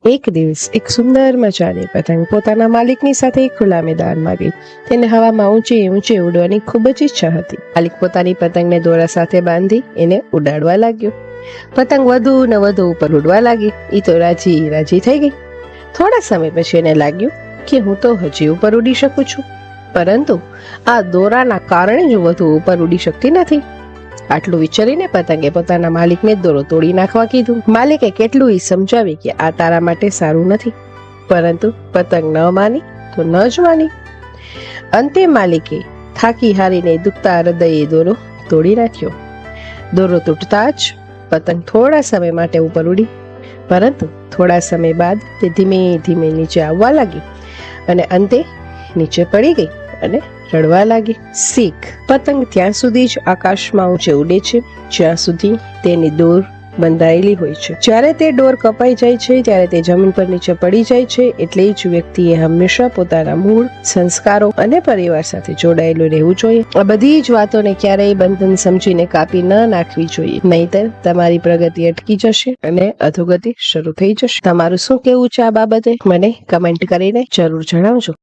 એક દિવસ એક સુંદર મજાની પતંગ પોતાના માલિકની સાથે ખુલ્લા મેદાનમાં ગઈ. તેને હવામાં ઊંચે ઊંચે ઉડવાની ખૂબ જ ઈચ્છા હતી. માલિક પોતાની પતંગને દોરા સાથે બાંધી એને ઉડાડવા લાગ્યો. પતંગ વધુ ને વધુ ઉપર ઉડવા લાગી. એ તો રાજી થઈ ગઈ. થોડા સમય પછી એને લાગ્યું કે હું તો હજી ઉપર ઉડી શકું છું, પરંતુ આ દોરાના કારણે જ વધુ ઉપર ઉડી શકતી નથી. આટલું વિચારીને પતંગે પોતાના માલિકને દોરો તોડી નાખવા કીધું. માલિકે કેટલું સમજાવી કે આ તારા માટે સારું નથી, પરંતુ પતંગ ન માની તો ન જ માની. અંતે માલિકે થાકી હારીને દુખતા હૃદયે દોરો તોડી નાખ્યો. દોરો તૂટતા જ પતંગ થોડા સમય માટે ઉપર ઉડી, પરંતુ થોડા સમય બાદ તે ધીમે ધીમે નીચે આવવા લાગી અને અંતે નીચે પડી ગઈ અને રડવા લાગી. શીખ: પતંગ ત્યાં સુધી જ આકાશમાં ઊંચે ઉડે છે જ્યાં સુધી તેની દોર બંધાયેલી હોય છે. જ્યારે તે દોર કપાઈ જાય છે ત્યારે તે જમીન પર નીચે પડી જાય છે. એટલે જ વ્યક્તિએ હંમેશા પોતાના મૂળ, સંસ્કારો અને પરિવાર સાથે જોડાયેલું રહેવું જોઈએ. આ બધી જ વાતોને ક્યારેય બંધન સમજીને કાપી ન નાખવી જોઈએ, નહીતર તમારી પ્રગતિ અટકી જશે અને અધોગતિ શરૂ થઈ જશે. તમારું શું કહેવું છે આ બાબતે? મને કમેન્ટ કરીને જરૂર જણાવજો.